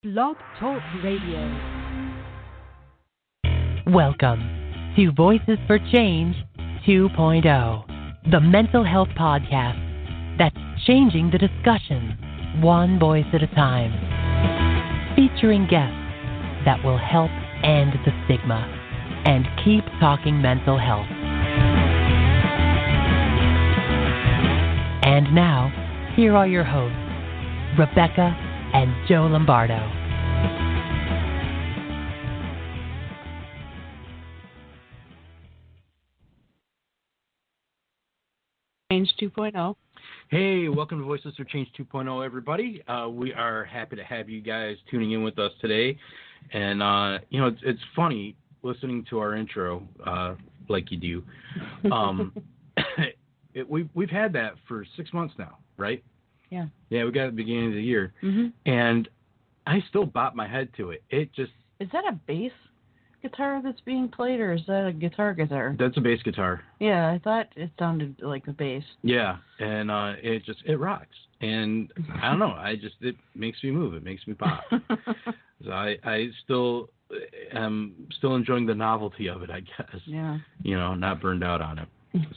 Blog Talk Radio. Welcome to Voices for Change 2.0, the mental health podcast that's changing the discussion one voice at a time, featuring guests that will help end the stigma and keep talking mental health. And now, here are your hosts, Rebecca and Joe Lombardo. Change 2.0. Hey, welcome to Voices for Change 2.0, everybody. We are happy to have you guys tuning in with us today. And, it's funny listening to our intro like you do. We've had that for 6 months now, right? Yeah. Yeah, we got it at the beginning of the year. Mm-hmm. And I still bop my head to it. It just... Is that a bass guitar that's being played, or is that a guitar? That's a bass guitar. Yeah, I thought it sounded like a bass. Yeah, and it rocks. And I don't know, it makes me move. It makes me pop. So I still am enjoying the novelty of it, I guess. Yeah. Not burned out on it.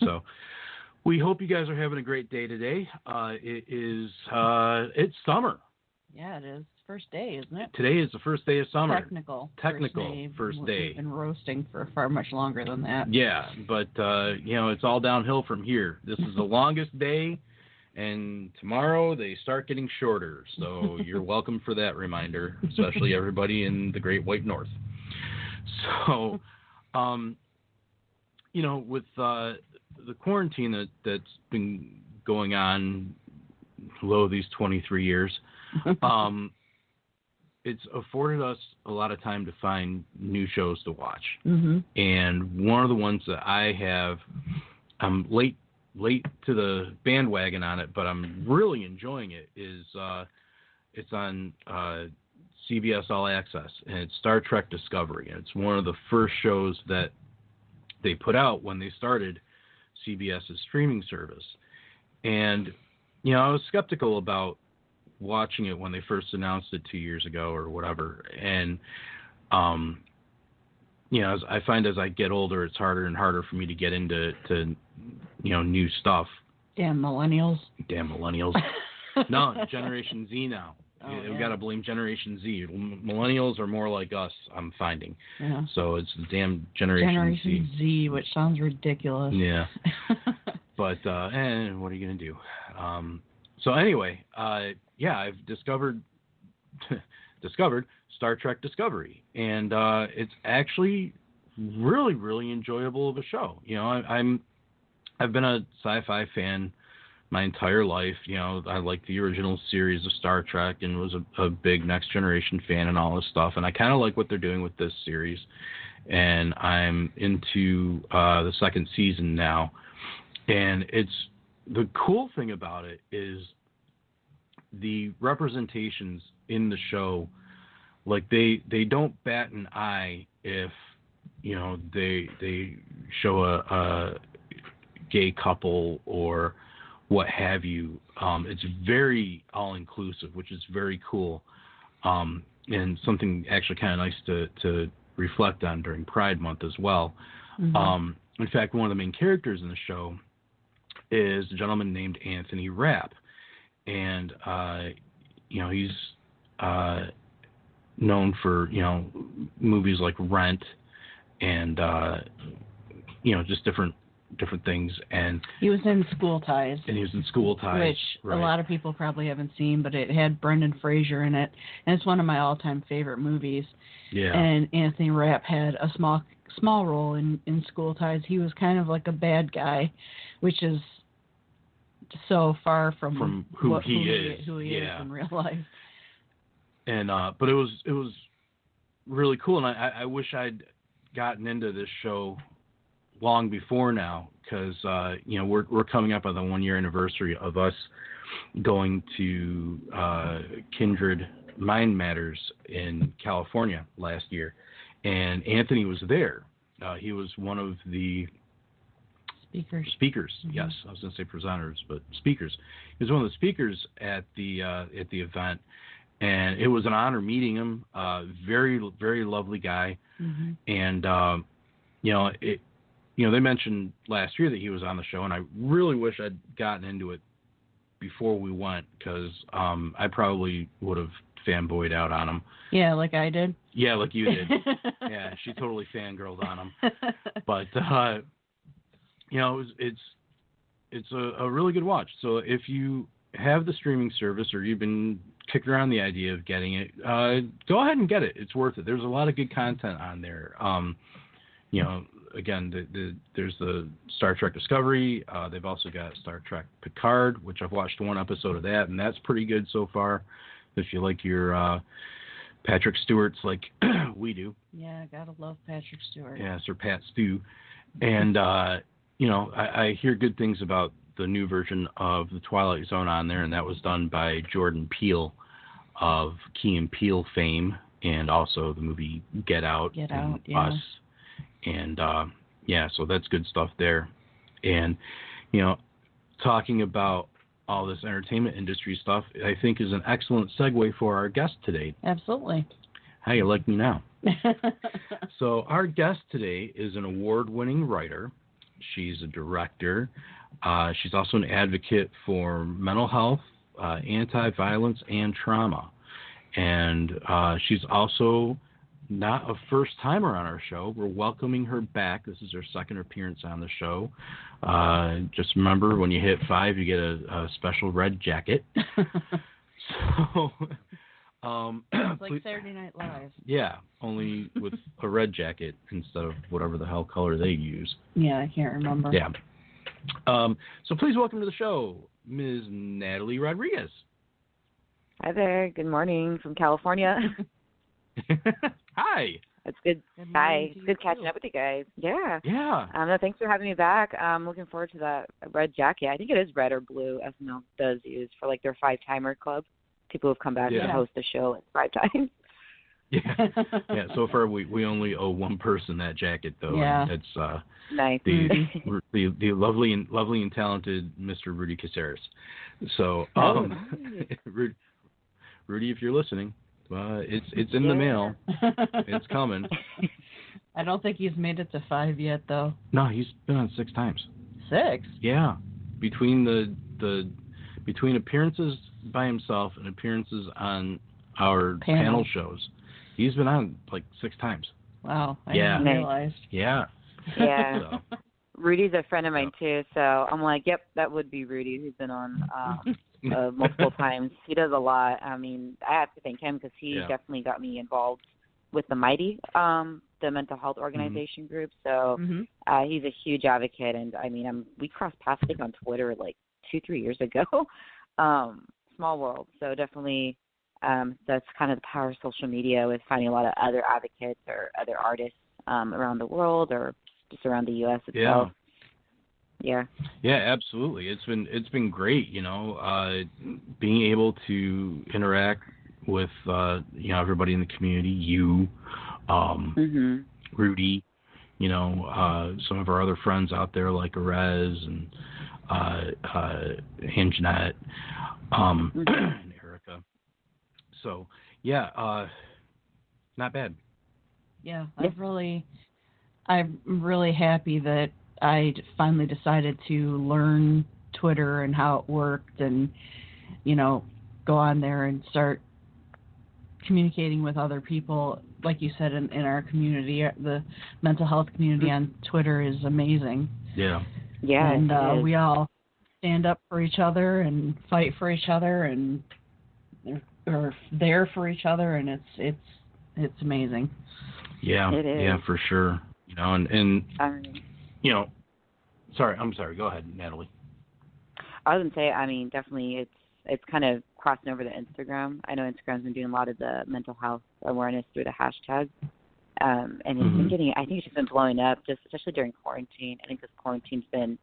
So we hope you guys are having a great day today. It's summer. Yeah, it is. First day, isn't it? Today is the first day of summer. Technical first day. We've been roasting for far much longer than that. Yeah, but it's all downhill from here. This is the longest day, and tomorrow they start getting shorter. So you're welcome for that reminder, especially everybody in the Great White North. So, with the quarantine that's been going on, these 23 years, it's afforded us a lot of time to find new shows to watch. Mm-hmm. And one of the ones that I have, I'm late to the bandwagon on it, but I'm really enjoying it, is it's on CBS All Access, and it's Star Trek Discovery. And it's one of the first shows that they put out when they started CBS's streaming service. And, I was skeptical about watching it when they first announced it 2 years ago or whatever. And, as I find as I get older, it's harder and harder for me to get into new stuff. Damn millennials. No, Generation Z now. We've got to blame Generation Z. Millennials are more like us, I'm finding. Yeah. So it's the damn Generation Z, which sounds ridiculous. Yeah. But, what are you going to do? So anyway, I've discovered Star Trek Discovery, and it's actually really, really enjoyable of a show. I've been a sci-fi fan my entire life. I like the original series of Star Trek and was a big Next Generation fan and all this stuff, and I kind of like what they're doing with this series, and I'm into the second season now, and the cool thing about it is the representations in the show. Like they don't bat an eye if they show a gay couple or what have you. It's very all inclusive, which is very cool, and something actually kind of nice to reflect on during Pride Month as well. Mm-hmm. In fact, one of the main characters in the show is a gentleman named Anthony Rapp, and he's known for movies like Rent and just different things. And he was in School Ties. Which right. A lot of people probably haven't seen, but it had Brendan Fraser in it, and it's one of my all-time favorite movies. Yeah. And Anthony Rapp had a small role in School Ties. He was kind of like a bad guy, which is so far from who he is in real life. And but it was really cool, and I wish I'd gotten into this show long before now, because we're coming up on the 1 year anniversary of us going to Kindred Mind Matters in California last year, and Anthony was there. He was one of the Speakers, mm-hmm. Yes. I was going to say presenters, but speakers. He was one of the speakers at the event, and it was an honor meeting him. Very, very lovely guy. Mm-hmm. And they mentioned last year that he was on the show, and I really wish I'd gotten into it before we went, because I probably would have fanboyed out on him. Yeah, like I did. Yeah, like you did. Yeah, she totally fangirled on him. But it's a really good watch. So if you have the streaming service, or you've been kicked around the idea of getting it, go ahead and get it. It's worth it. There's a lot of good content on there. Again, there's the Star Trek Discovery. They've also got Star Trek Picard, which I've watched one episode of that, and that's pretty good so far. If you like your Patrick Stewart's like we do. Yeah, gotta love Patrick Stewart. Yeah, Sir Pat Stew. And, I hear good things about the new version of The Twilight Zone on there, and that was done by Jordan Peele of Key and Peele fame, and also the movie Get Out, and Us. And, so that's good stuff there. And, talking about all this entertainment industry stuff, I think is an excellent segue for our guest today. Absolutely. How you like me now? So our guest today is an award-winning writer. She's a director. She's also an advocate for mental health, anti-violence, and trauma. And she's also not a first-timer on our show. We're welcoming her back. This is her second appearance on the show. Just remember, when you hit 5, you get a special red jacket. So... it's like Saturday Night Live. Yeah, only with a red jacket instead of whatever the hell color they use. Yeah, I can't remember. Yeah. So please welcome to the show, Ms. Natalie Rodriguez. Hi there. Good morning from California. Hi. It's good. Hi. It's good catching up with you guys. Yeah. Yeah. No, thanks for having me back. I'm looking forward to that red jacket. I think it is red or blue. SNL does use for like their 5-timer club. People have come back to host the show like 5 times. Yeah. So far we only owe one person that jacket though. Yeah. And it's nice. the lovely and talented Mr. Rudy Caceres. So Rudy, if you're listening, it's in the mail. It's coming. I don't think he's made it to 5 yet though. No, he's been on 6 times. 6? Yeah. Between between appearances by himself and appearances on our panel shows, he's been on like 6 times. Wow, I didn't realize. Yeah. Yeah. So. Rudy's a friend of mine too, so I'm like, yep, that would be Rudy, who's been on multiple times. He does a lot. I mean, I have to thank him because he definitely got me involved with the Mighty, the mental health organization group. So he's a huge advocate, and I mean, we crossed paths I think on Twitter like 2-3 years ago. Small world. So definitely that's kind of the power of social media, with finding a lot of other advocates or other artists around the world or just around the U.S. itself. Yeah. Yeah, absolutely. It's been great, being able to interact with everybody in the community, you, Rudy, some of our other friends out there like Erez and Jeanette, and Erica. So not bad. Yeah, I'm really happy that I finally decided to learn Twitter and how it worked, and go on there and start communicating with other people. Like you said, in our community, the mental health community on Twitter is amazing. Yeah. Yeah. And we all stand up for each other and fight for each other and are there for each other, and it's amazing. Yeah. It is. Yeah, for sure. Sorry, I'm sorry. Go ahead, Natalie. I was going to say, I mean, definitely it's kind of crossing over to Instagram. I know Instagram's been doing a lot of the mental health awareness through the hashtag. And it's been I think it's just been blowing up, just especially during quarantine. I think this quarantine's been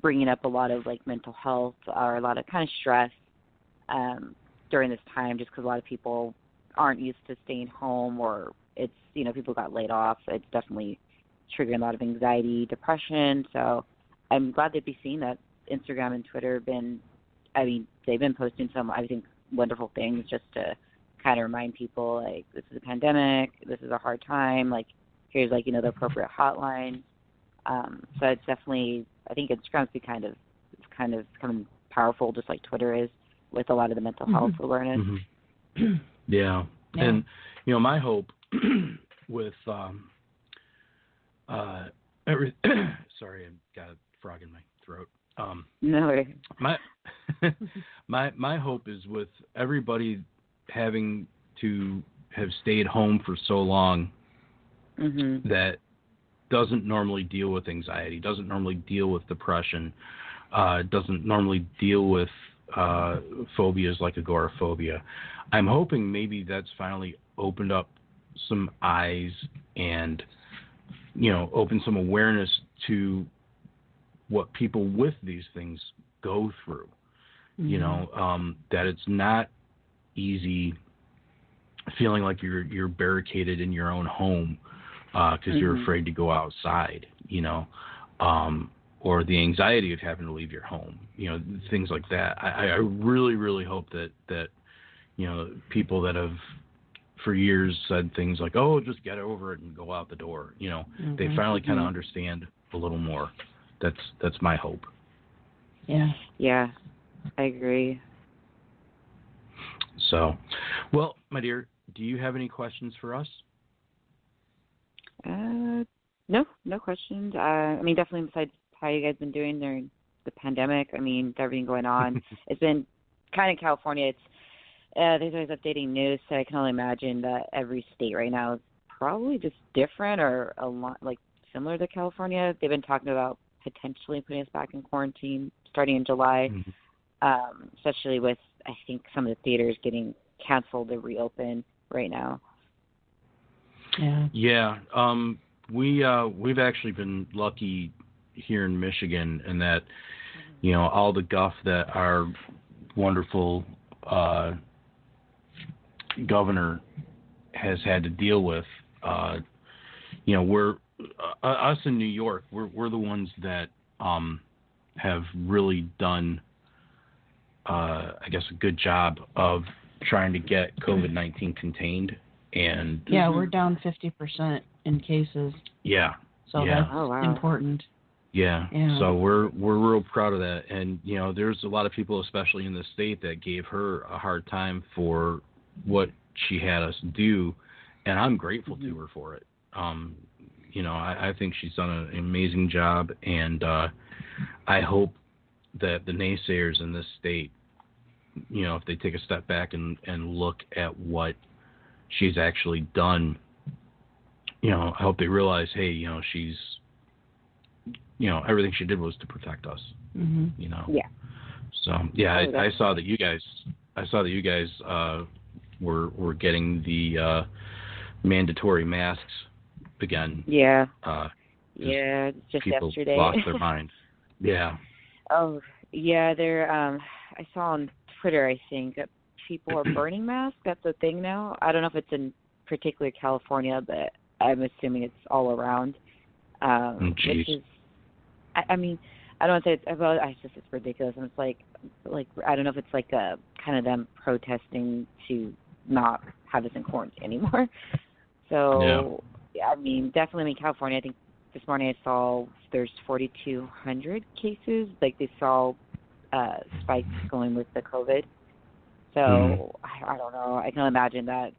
bringing up a lot of like mental health or a lot of kind of stress during this time, just because a lot of people aren't used to staying home, or it's, people got laid off. It's definitely triggering a lot of anxiety, depression. So I'm glad to be seeing that Instagram and Twitter they've been posting some, I think, wonderful things just to kind of remind people, like, this is a pandemic, this is a hard time, like, here's, like, the appropriate hotline. So it's definitely, I think Instagram's kind of becoming powerful, just like Twitter is, with a lot of the mental health awareness. Mm-hmm. Yeah. And, my hope with sorry, I've got a frog in my throat. No way. My hope is with everybody having to have stayed home for so long that doesn't normally deal with anxiety, doesn't normally deal with depression, doesn't normally deal with phobias like agoraphobia. I'm hoping maybe that's finally opened up some eyes and, opened some awareness to what people with these things go through. That it's not easy feeling like you're barricaded in your own home because you're afraid to go outside, or the anxiety of having to leave your home, things like that. I really, really hope that people that have for years said things like, oh, just get over it and go out the door, they finally kind of understand a little more. That's my hope. Yeah, I agree. So, well, my dear, do you have any questions for us? No questions. I mean, definitely besides how you guys been doing during the pandemic. I mean, with everything going on, it's been kind of California. It's there's always updating news, so I can only imagine that every state right now is probably just different or a lot like similar to California. They've been talking about potentially putting us back in quarantine starting in July, especially with, I think, some of the theaters getting canceled to reopen right now. Yeah. We've actually been lucky here in Michigan in that, all the guff that our wonderful governor has had to deal with, we're us in New York, we're the ones that have really done, I guess, a good job of trying to get COVID-19 contained. And we're down 50% in cases. Yeah. So that's important. Yeah. So we're real proud of that. And, there's a lot of people, especially in the state, that gave her a hard time for what she had us do. And I'm grateful to her for it. I think she's done an amazing job. And I hope that the naysayers in this state, if they take a step back and look at what she's actually done, I hope they realize, hey, she's, everything she did was to protect us. Yeah. So I saw that you guys were getting the mandatory masks again. Yeah. Just people yesterday. Lost their mind. Yeah. Oh yeah, they're. I saw on Twitter, I think, that people are burning masks. That's a thing now. I don't know if it's in particular California, but I'm assuming it's all around. Which is, I mean, I don't want to say it's ridiculous, and it's like I don't know if it's like a kind of them protesting to not have us in quarantine anymore. So I mean, definitely in California, I think this morning I saw there's 4,200 cases. Like they saw spikes going with the COVID. So I don't know. I can only imagine that.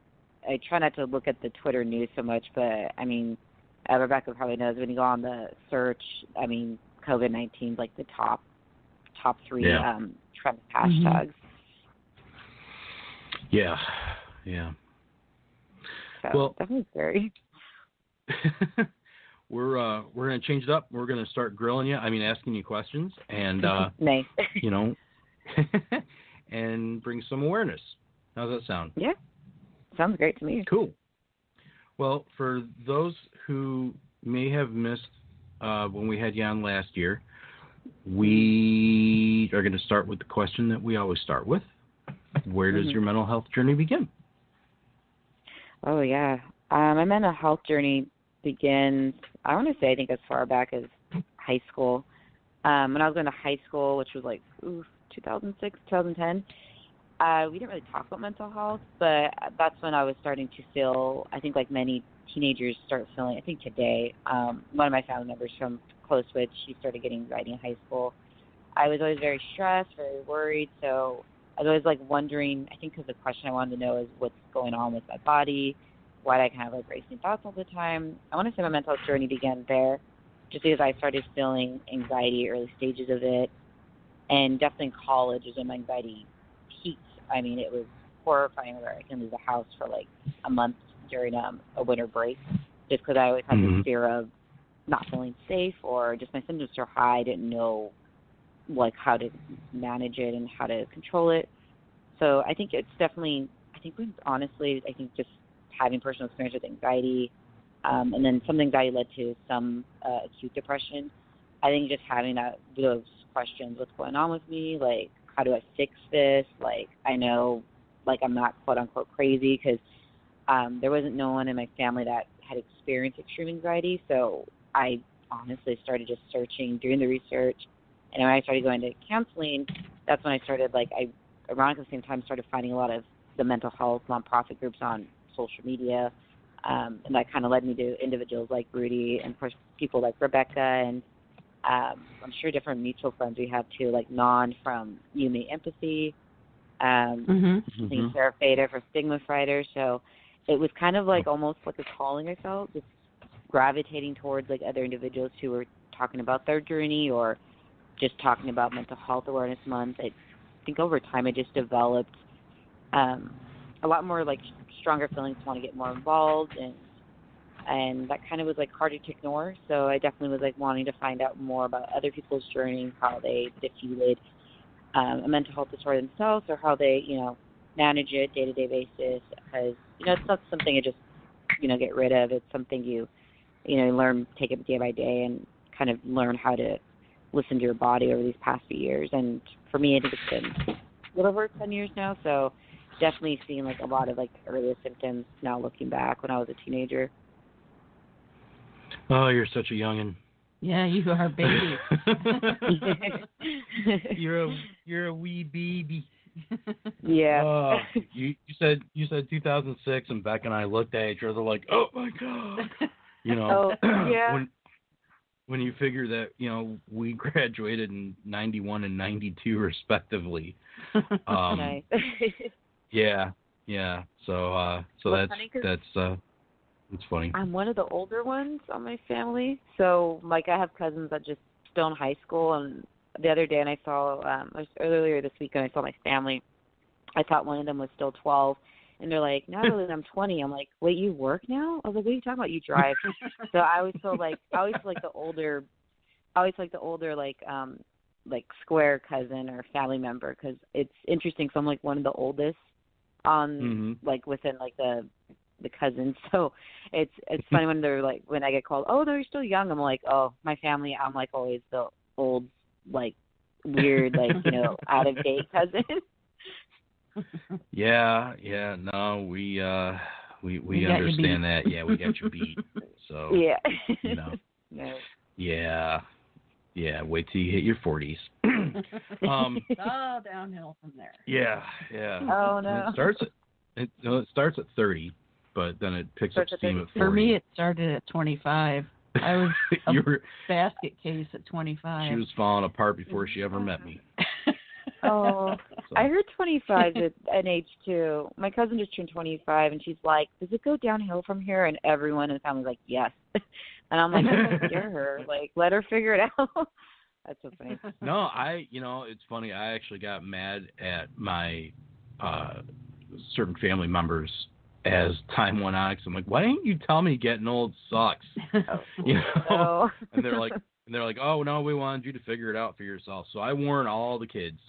I try not to look at the Twitter news so much, but I mean, Rebecca probably knows when you go on the search. I mean, COVID-19 is like the top three trend hashtags. Yeah. So well, definitely scary. We're gonna change it up. We're gonna start grilling you. I mean, asking you questions and nice. and bring some awareness. How's that sound? Yeah, sounds great to me. Cool. Well, for those who may have missed when we had you on last year, we are going to start with the question that we always start with. Where does your mental health journey begin? Oh, yeah. My mental health journey begins, I want to say, I think as far back as high school. When I was going to high school, which was like 2006, 2010, We didn't really talk about mental health, but that's when I was starting to feel, I think like many teenagers start feeling, I think today, one of my family members from close with, she started getting anxiety in high school. I was always very stressed, very worried, so I was always like wondering, I think because the question I wanted to know is what's going on with my body, why I can have like racing thoughts all the time. I want to say my mental health journey began there, just because I started feeling anxiety, early stages of it, and definitely in college is when my anxiety peaked. I mean, it was horrifying where I can leave the house for like a month during a winter break, just because I always had this fear of not feeling safe, or just my symptoms were high. I didn't know like how to manage it and how to control it. So I think it's definitely, I think just having personal experience with anxiety, and then some anxiety led to some acute depression. I think just having those questions, what's going on with me, like how do I fix this? Like I know, like I'm not quote unquote crazy, because there wasn't no one in my family that had experienced extreme anxiety. So I honestly started just searching, doing the research, and when I started going to counseling, that's when I started ironically at the same time, started finding a lot of the mental health nonprofit groups on social media, and that kind of led me to individuals like Rudy, and of course people like Rebecca, and I'm sure different mutual friends we have too, like Non from You Me Empathy, I think Sarah Fader for Stigma Fighter. So it was kind of like almost like a calling I felt, just gravitating towards like other individuals who were talking about their journey or just talking about Mental Health Awareness Month. I think over time I just developed a lot more like stronger feelings to want to get more involved, and that kind of was like harder to ignore. So I definitely was like wanting to find out more about other people's journey, how they defeated a mental health disorder themselves, or how they, manage it day-to-day basis. Because, it's not something you just, get rid of. It's something you learn, take it day by day, and kind of learn how to listen to your body over these past few years. And for me, I think it's been a little over 10 years now. So definitely seeing like a lot of like earlier symptoms now looking back when I was a teenager. Oh, you're such a youngin'. Yeah, you are, baby. You're a wee baby. Yeah. You said 2006, and Beck and I looked at each other like, oh my god. Oh, yeah. When you figure that we graduated in 91 and 92 respectively. Nice. Yeah. So that's. It's funny. I'm one of the older ones on my family, so like I have cousins that just still in high school. And the other day, and I saw earlier this week, and I saw my family. I thought one of them was still 12, and they're like, "Natalie, I'm 20." I'm like, "Wait, you work now?" I was like, "What are you talking about? You drive?" So I always feel like the older, like square cousin or family member, because it's interesting. So I'm like one of the oldest on like within like the cousins. So it's funny when they're like, when I get called, oh, they're still young. I'm like, oh, my family, I'm like always the old, like weird, like, out of date cousin. Yeah. No, we understand that. Yeah, we got you beat. So yeah. No. Yeah. Wait till you hit your 40s. Downhill from there. Yeah. Oh no. It starts at 30. But then it picks up steam at 40. For me, it started at 25. I was a basket case at 25. She was falling apart before she ever met me. Oh, so. I heard 25 is an age too. My cousin just turned 25, and she's like, "Does it go downhill from here?" And everyone in the family's like, "Yes." And I'm like, "Don't scare her. Like, let her figure it out." That's so funny. No, it's funny. I actually got mad at my certain family members as time went on, because I'm like, why didn't you tell me getting old sucks? Oh. And they're like, oh no, we wanted you to figure it out for yourself. So I warn all the kids,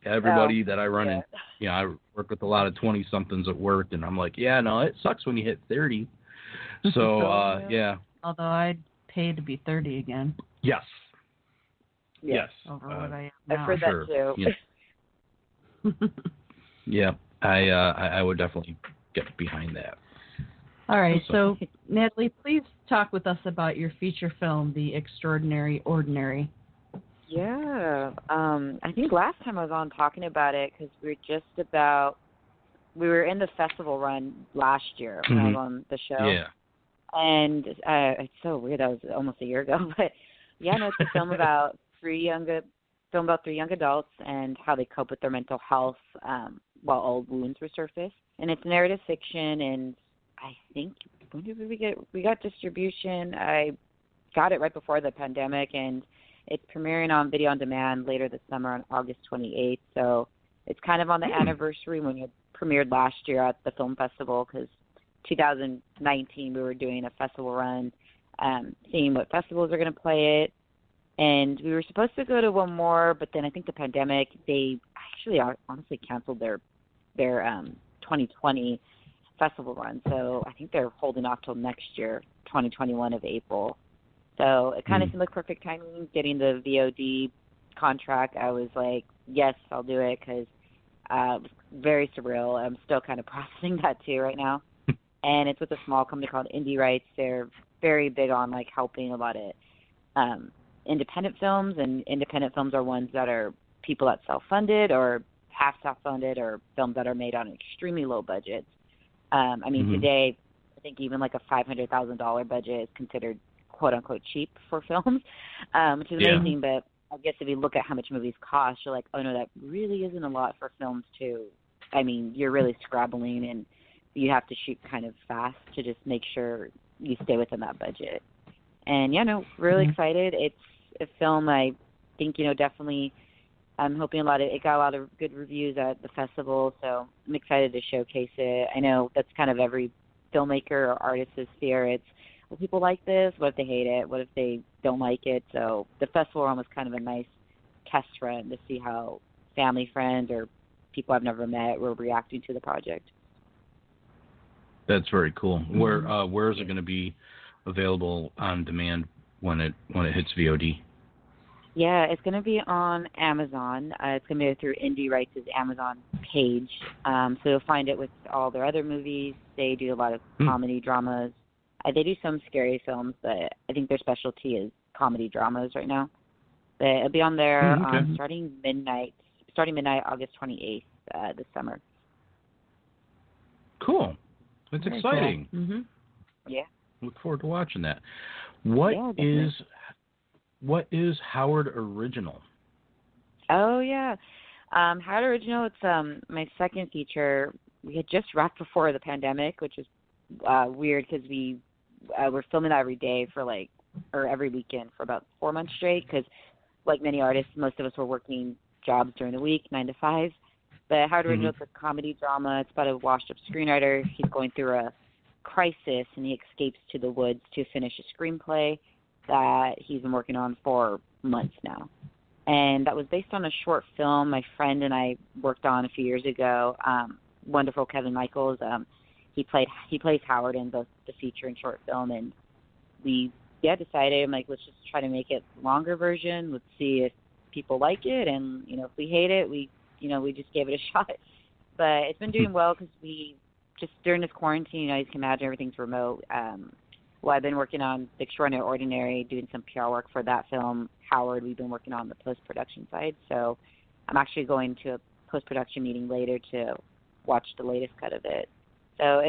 everybody that I run in. I work with a lot of 20-somethings at work, and I'm like, yeah, no, it sucks when you hit 30. So yeah. Although I'd pay to be 30 again. Yes. Over what I am now. I've heard that too. Yeah. I would definitely get behind that. All right, so Natalie, please talk with us about your feature film, The Extraordinary Ordinary. Yeah. I think last time I was on talking about it because we were in the festival run last year when I was on the show. Yeah. And it's so weird. That was almost a year ago. But, yeah, no, it's a film about three young adults and how they cope with their mental health while old wounds resurface. And it's narrative fiction, and I think, when did we got distribution? I got it right before the pandemic, and it's premiering on video on demand later this summer on August 28th. So it's kind of on the anniversary when it premiered last year at the film festival, because 2019 we were doing a festival run, seeing what festivals are going to play it. And we were supposed to go to one more, but then I think the pandemic, they actually honestly canceled their 2020 festival run. So I think they're holding off till next year, 2021 of April. So it kind of seemed like perfect timing getting the VOD contract. I was like, yes, I'll do it, because it was very surreal. I'm still kind of processing that too right now. And it's with a small company called Indie Rights. They're very big on like helping a lot of independent films, and independent films are ones that are people that self-funded or half self-funded, or films that are made on extremely low budgets. I mean, today, I think even like a $500,000 budget is considered quote-unquote cheap for films, which is amazing. But I guess if you look at how much movies cost, you're like, oh, no, that really isn't a lot for films too. I mean, you're really scrabbling, and you have to shoot kind of fast to just make sure you stay within that budget. And, yeah, no, really excited. It's a film I think, definitely I'm hoping it got a lot of good reviews at the festival, so I'm excited to showcase it. I know that's kind of every filmmaker or artist's fear. It's, will people like this? What if they hate it? What if they don't like it? So the festival run was kind of a nice test run to see how family, friends, or people I've never met were reacting to the project. That's very cool. Where is it going to be available on demand when it hits VOD? Yeah, it's going to be on Amazon. It's going to be through Indie Rights' Amazon page. So you'll find it with all their other movies. They do a lot of comedy dramas. They do some scary films, but I think their specialty is comedy dramas right now. But it'll be on there starting midnight, August 28th this summer. Cool. That's very exciting. Cool. Yeah. Look forward to watching that. What is Howard Original? Oh, yeah. Howard Original, it's my second feature. We had just wrapped before the pandemic, which is weird because we were filming that every day or every weekend for about 4 months straight, because like many artists, most of us were working jobs during the week, 9 to 5. But Howard Original is a comedy drama. It's about a washed-up screenwriter. He's going through a crisis, and he escapes to the woods to finish a screenplay that he's been working on for months now. And that was based on a short film my friend and I worked on a few years ago. Wonderful Kevin Michaels. He plays Howard in both the feature and short film, and we decided, I'm like, let's just try to make it longer version. Let's see if people like it, and if we hate it, we just gave it a shot. But it's been doing well because we just during this quarantine, as you can imagine, everything's remote. I've been working on The Extraordinary Ordinary, doing some PR work for that film. Howard, we've been working on the post-production side. So I'm actually going to a post-production meeting later to watch the latest cut of it. So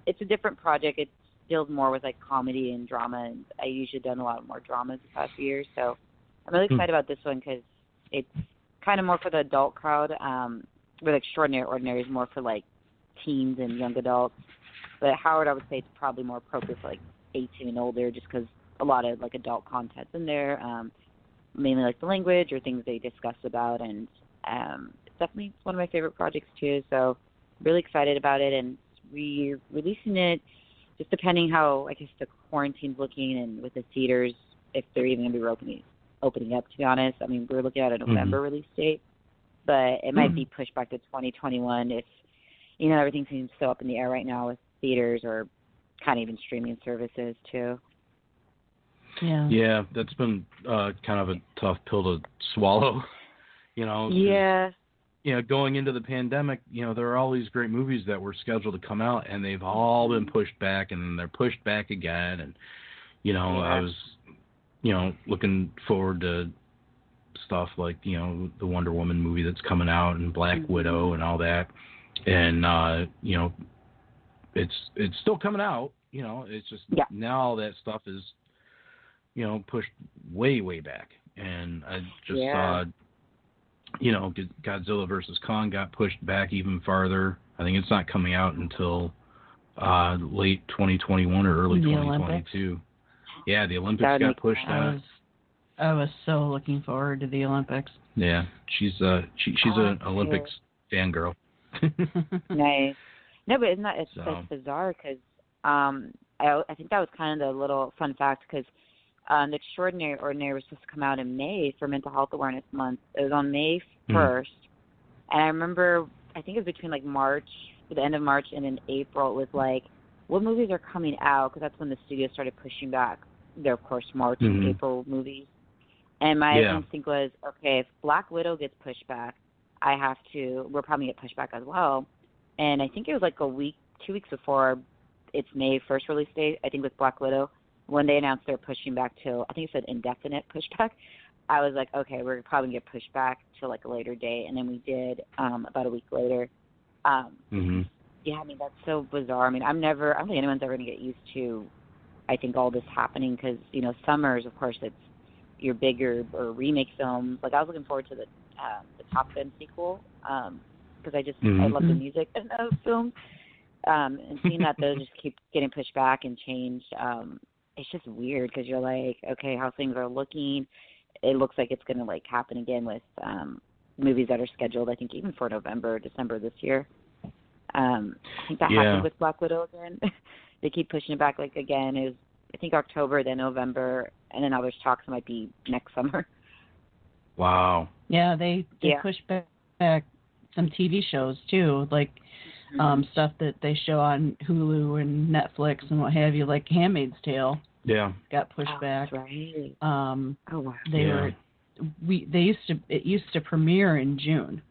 it's a different project. It deals more with comedy and drama, and I usually done a lot more dramas the past few years. So I'm really excited about this one because it's kind of more for the adult crowd. With Extraordinary Ordinary is more for teens and young adults. But Howard, I would say, it's probably more appropriate for 18 and older, just because a lot of adult content's in there, mainly the language or things they discuss about, and it's definitely one of my favorite projects too. So really excited about it, and we're releasing it just depending how the quarantine's looking, and with the theaters if they're even going to be opening up. To be honest, I mean, we're looking at a November release date, but it might be pushed back to 2021 if everything seems so up in the air right now with theaters or kind of even streaming services too. Yeah, that's been kind of a tough pill to swallow. Going into the pandemic, there are all these great movies that were scheduled to come out, and they've all been pushed back, and they're pushed back again. And I was looking forward to stuff like, the Wonder Woman movie that's coming out and Black Widow and all that. And, it's still coming out, it's just now all that stuff is, pushed way, way back. And I just saw, Godzilla versus Kong got pushed back even farther. I think it's not coming out until late 2021 or early 2022. Olympics. Yeah, the Olympics got pushed out. I was so looking forward to the Olympics. Yeah, she's an Olympics fangirl. Nice. No, but it's bizarre because I think that was kind of the little fun fact because The Extraordinary Ordinary was supposed to come out in May for Mental Health Awareness Month. It was on May 1st. And I remember, I think it was between the end of March and in April, it was like, what movies are coming out? Because that's when the studio started pushing back their, of course, March and April movies. And my instinct was, okay, if Black Widow gets pushed back, we're probably going to get pushed back as well. And I think it was like 2 weeks before its May 1st release date, I think with Black Widow, when they announced they're pushing back till, I think it said indefinite pushback, I was like, okay, we're probably going to get pushed back to a later date. And then we did about a week later. Yeah, I mean, that's so bizarre. I mean, I don't think anyone's ever going to get used to, I think, all this happening because, summers, of course, it's your bigger or remake films. I was looking forward to the Top Gun sequel because I love the music in those films. And seeing that those just keep getting pushed back and changed, it's just weird because you're like, okay, how things are looking. It looks like it's going to happen again with movies that are scheduled, I think, even for November or December this year. I think that happened with Black Widow again. They keep pushing it back again. Is I think October, then November, and then now there's talks it might be next summer. Wow. Yeah, they pushed back some TV shows too, stuff that they show on Hulu and Netflix and what have you, like Handmaid's Tale. Yeah. Got pushed back. That's right. Wow. It used to premiere in June.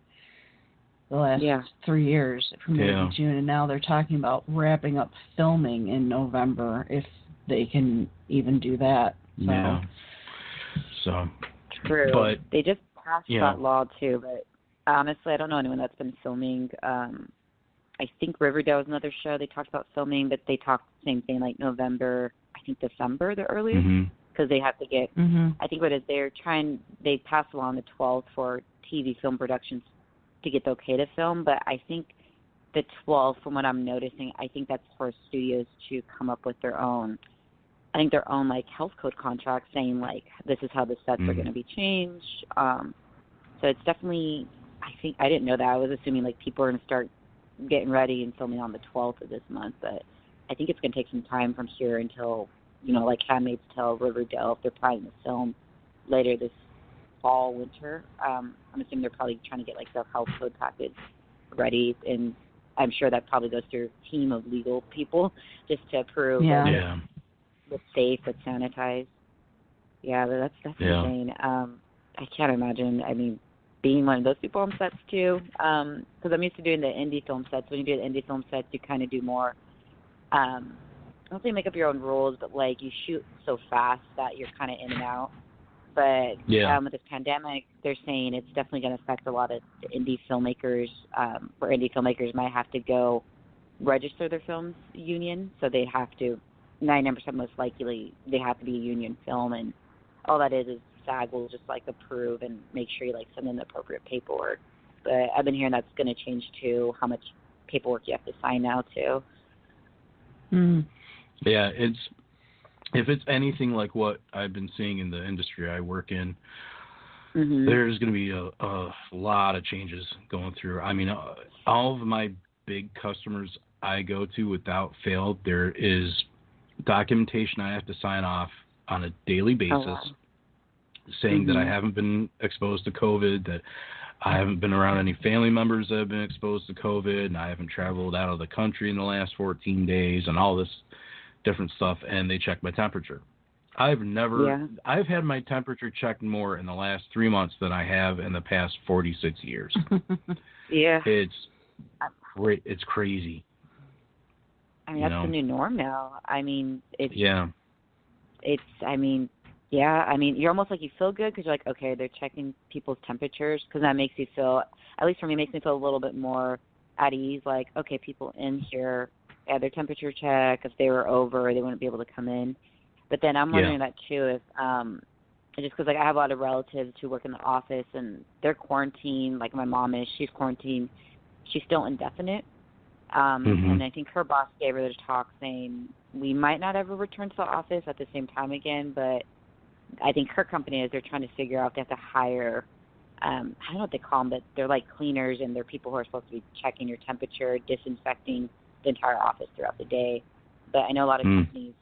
The last 3 years, it premiered in June, and now they're talking about wrapping up filming in November if they can even do that. So. Yeah. So. True. But they just passed that law too. But honestly, I don't know anyone that's been filming. I think Riverdale is another show they talked about filming, but they talked the same thing November. I think December the earliest because they have to get. I think what it is they passed along the 12th for TV film productions to get the okay to film, but I think the 12th, from what I'm noticing, I think that's for studios to come up with their own health code contracts saying this is how the sets are going to be changed. So it's definitely, I think I didn't know that. I was assuming people are going to start getting ready and filming on the 12th of this month, but I think it's going to take some time from here until Handmaid's Tale, Riverdale, if they're planning to film later this fall, winter. I'm assuming they're probably trying to get their health code package ready, and I'm sure that probably goes through a team of legal people just to approve it's safe, it's sanitized. Yeah, but that's insane. I can't imagine. I mean, being one of those people on sets too, because I'm used to doing the indie film sets. When you do the indie film sets, you kind of do more. I don't say make up your own rules, but you shoot so fast that you're kind of in and out. But with this pandemic, they're saying it's definitely going to affect a lot of the indie filmmakers. Where indie filmmakers might have to go register their films union, so they have to 99% most likely they have to be a union film, and all that is SAG will just approve and make sure you send in the appropriate paperwork. But I've been hearing that's going to change too, how much paperwork you have to sign now too. Yeah, if it's anything like what I've been seeing in the industry I work in, there's going to be a lot of changes going through. I mean, all of my big customers I go to without fail, there is documentation I have to sign off on a daily basis saying that I haven't been exposed to COVID, that I haven't been around any family members that have been exposed to COVID, and I haven't traveled out of the country in the last 14 days and all this different stuff, and they check my temperature. I've had my temperature checked more in the last 3 months than I have in the past 46 years. It's crazy. I mean, that's the new norm now. I mean, Yeah, I mean, you're almost like you feel good because you're like, okay, they're checking people's temperatures, because that makes you feel, at least for me, makes me feel a little bit more at ease. Like, okay, people in here had their temperature check. If they were over, they wouldn't be able to come in. But then I'm wondering that too, if just because like I have a lot of relatives who work in the office and they're quarantined. Like my mom is, she's quarantined. She's still indefinite. And I think her boss gave her the talk saying we might not ever return to the office at the same time again, but I think her company is they're trying to figure out if they have to hire, I don't know what they call them, but they're like cleaners and they're people who are supposed to be checking your temperature, disinfecting the entire office throughout the day. But I know a lot of companies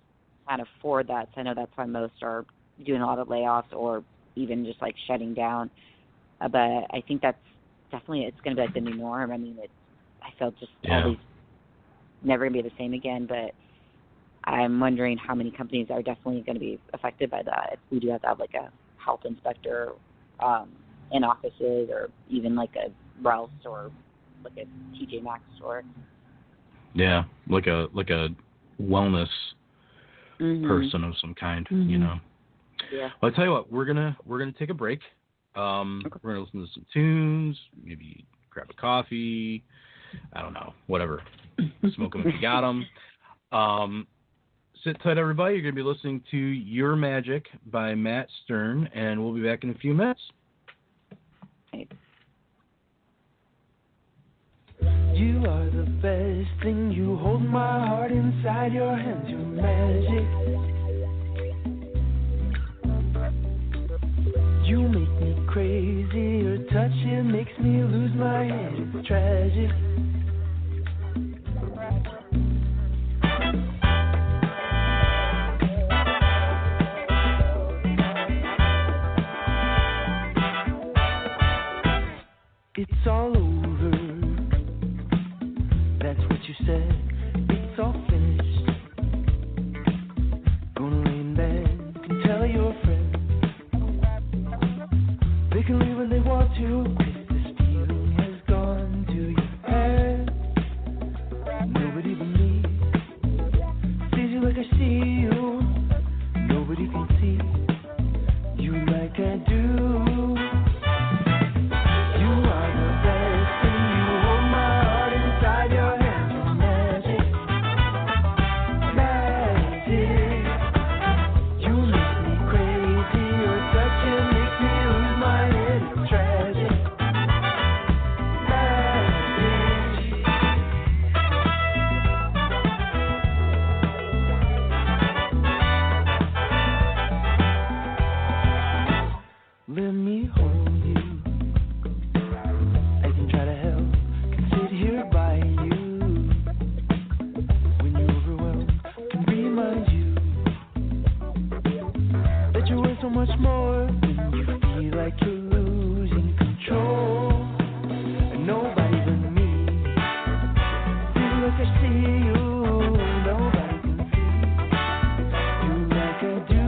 can't afford that, so I know that's why most are doing a lot of layoffs or even just like shutting down. But I think that's definitely, it's going to be like the new norm. I mean, I felt just all these never going to be the same again, but I'm wondering how many companies are definitely going to be affected by that. If we do have to have like a health inspector in offices, or even like a Rouse or like a TJ Maxx store. Yeah, like a wellness person of some kind, you know. Yeah. Well, I tell you what, we're gonna take a break. We're gonna listen to some tunes, maybe grab a coffee. I don't know, whatever. Smoke them if you got them. Sit tight, everybody. You're going to be listening to Your Magic by Matt Stern, and we'll be back in a few minutes. You are the best thing. You hold my heart inside your hands. Your magic. You make me crazy. Your touch, it makes me lose my head. It's tragic. It's all over, that's what you said, it's all finished. Gonna lay in bed and tell your friends. They can leave when they want to, 'cause this feeling has gone to your head. Nobody but me sees you like I see you. Nobody can see you like I do. Let me hold you. I can try to help, can sit here by you. When you're overwhelmed, can remind you that you're worth so much more. When you feel like you're losing control, and nobody but me feels like I see you. Nobody can see you like I do.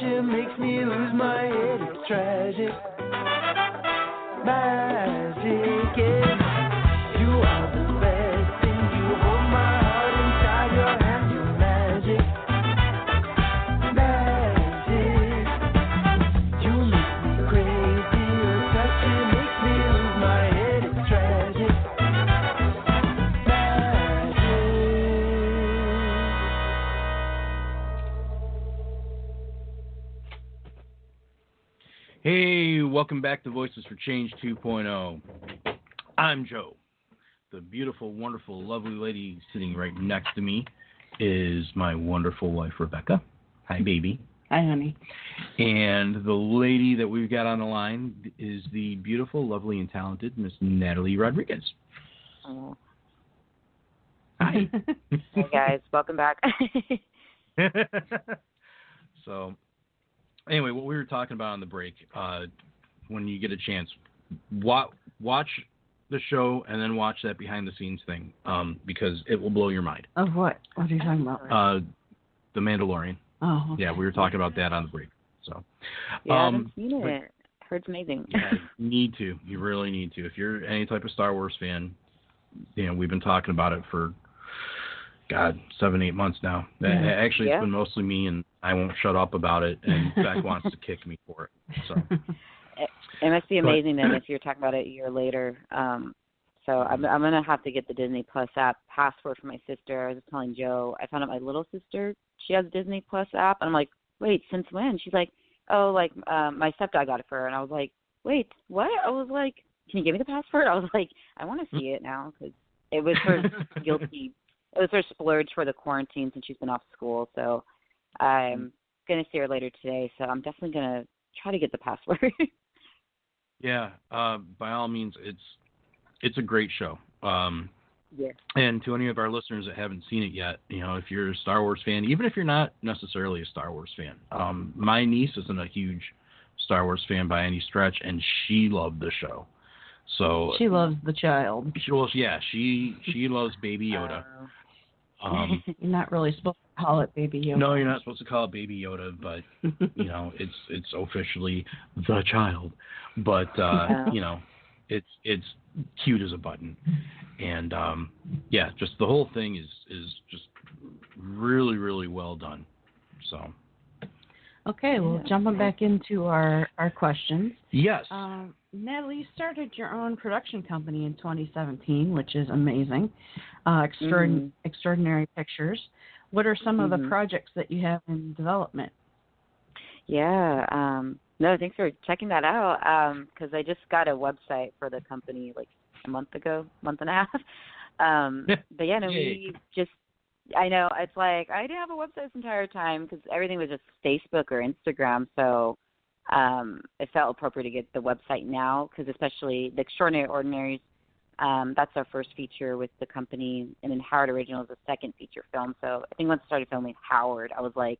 It makes me lose my head, it's tragic. Magic, yeah. You are the best thing. You hold my heart inside your hands. You're magic. Magic. You make me crazy. Your touch, it makes me lose my head, it's tragic. Hey, welcome back to Voices for Change 2.0. I'm Joe. The beautiful, wonderful, lovely lady sitting right next to me is my wonderful wife, Rebecca. Hi, baby. Hi, honey. And the lady that we've got on the line is the beautiful, lovely, and talented Miss Natalie Rodriguez. Oh. Hi. Hey, guys. Welcome back. So, anyway, what we were talking about on the break, when you get a chance, watch the show and then watch that behind-the-scenes thing, because it will blow your mind. Of what? What are you talking about? The Mandalorian. Oh, okay. Yeah, we were talking about that on the break. So, yeah, I haven't seen it. Heard it's amazing. Yeah, you need to. You really need to. If you're any type of Star Wars fan, we've been talking about it for, 7-8 months now. Yeah. Actually, it's been mostly me, and I won't shut up about it, and Beck wants to kick me for it. So it must be amazing then if you're talking about it a year later. So I'm going to have to get the Disney Plus app password for my sister. I was just telling Joe, I found out my little sister, she has a Disney Plus app. And I'm like, wait, since when? She's like, oh, like my stepdad got it for her. And I was like, wait, what? I was like, can you give me the password? I was like, I want to see it now because it was her guilty. It was her splurge for the quarantine since she's been off school. So I'm going to see her later today. So I'm definitely going to try to get the password. Yeah, by all means, it's a great show. Yeah. And to any of our listeners that haven't seen it yet, if you're a Star Wars fan, even if you're not necessarily a Star Wars fan, my niece isn't a huge Star Wars fan by any stretch, and she loved the show. So she loves the child. She loves Baby Yoda. You're not really supposed to call it Baby Yoda. No, you're not supposed to call it Baby Yoda, but it's officially the child. But it's cute as a button, and just the whole thing is just really, really well done. So. Okay, well, jumping back into our questions. Yes. Natalie, you started your own production company in 2017, which is amazing. Extraordinary Pictures. What are some of the projects that you have in development? Yeah. No, thanks for checking that out. Because I just got a website for the company like a month and a half. But yeah, no, we just. I know, it's like, I didn't have a website this entire time because everything was just Facebook or Instagram, so it felt appropriate to get the website now because especially the Extraordinary Ordinaries, that's our first feature with the company, and then Howard Original is the second feature film, so I think once I started filming Howard, I was like,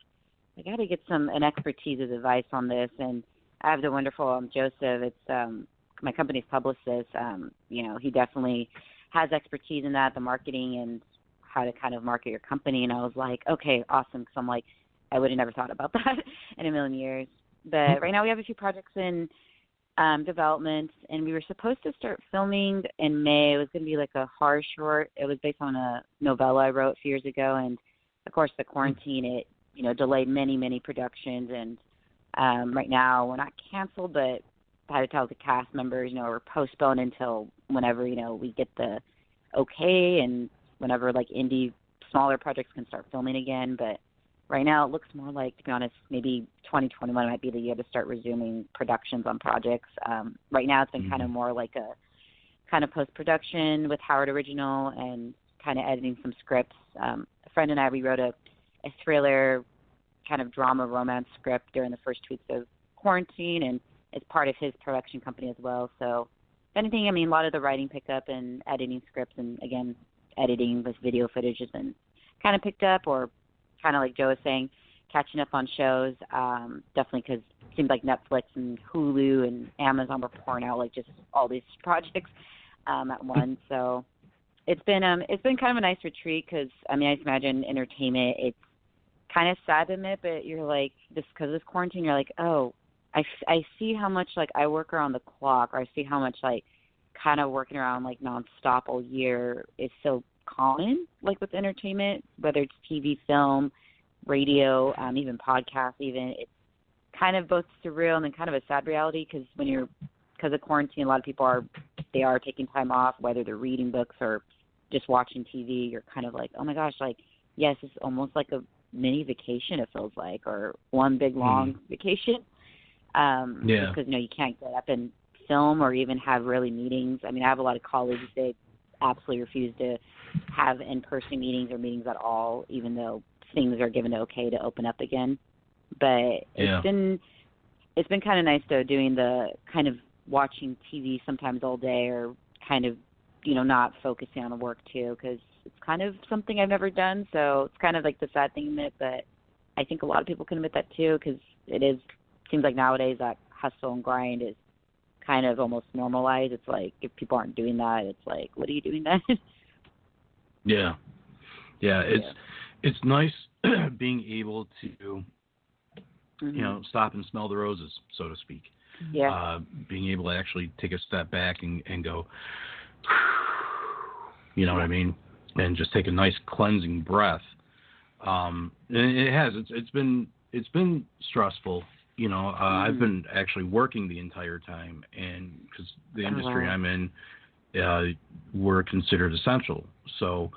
I got to get an expertise as advice on this, and I have the wonderful Joseph, it's my company's publicist, he definitely has expertise in that, the marketing and how to kind of market your company, and I was like, okay, awesome, because I'm like, I would have never thought about that in a million years. But right now we have a few projects in development, and we were supposed to start filming in May. It was going to be like a horror short. It was based on a novella I wrote a few years ago, and of course the quarantine, it delayed many, many productions, and right now we're not canceled, but I had to tell the cast members, we're postponed until whenever, we get the okay, and whenever like indie smaller projects can start filming again. But right now it looks more like, to be honest, maybe 2021 might be the year to start resuming productions on projects. Right now it's been kind of more like a kind of post-production with Howard Original and kind of editing some scripts. A friend and I rewrote a thriller kind of drama romance script during the first 2 weeks of quarantine, and it's part of his production company as well. So if anything, a lot of the writing picked up and editing scripts, and again, editing with video footage has been kind of picked up, or kind of like Joe was saying, catching up on shows, definitely because it seems like Netflix and Hulu and Amazon were pouring out like just all these projects at once. So it's been kind of a nice retreat because, I just imagine entertainment, it's kind of sad to admit, but you're like, because of this quarantine, you're like, oh, I see how much like I work around the clock, or I see how much like kind of working around like nonstop all year is so common, like with entertainment, whether it's TV, film, radio, even podcasts, even. It's kind of both surreal and then kind of a sad reality because because of quarantine, a lot of people are taking time off, whether they're reading books or just watching TV. You're kind of like, oh my gosh, like, yes, it's almost like a mini vacation, it feels like, or one big long vacation. Just because, you can't get up and film or even have really meetings. I mean, I have a lot of colleagues, they absolutely refuse to have in-person meetings or meetings at all, even though things are given okay to open up again. But it's been kind of nice, though, doing the kind of watching TV sometimes all day or kind of, not focusing on the work, too, because it's kind of something I've never done. So it's kind of like the sad thing to admit, but I think a lot of people can admit that, too, because seems like nowadays that hustle and grind is kind of almost normalized. It's like if people aren't doing that, it's like, what are you doing then? Yeah. It's nice being able to, stop and smell the roses, so to speak. Yeah. Being able to actually take a step back and go, you know what I mean, and just take a nice cleansing breath. And it has. It's been stressful. I've been actually working the entire time, and because the industry I'm in, we're considered essential. So,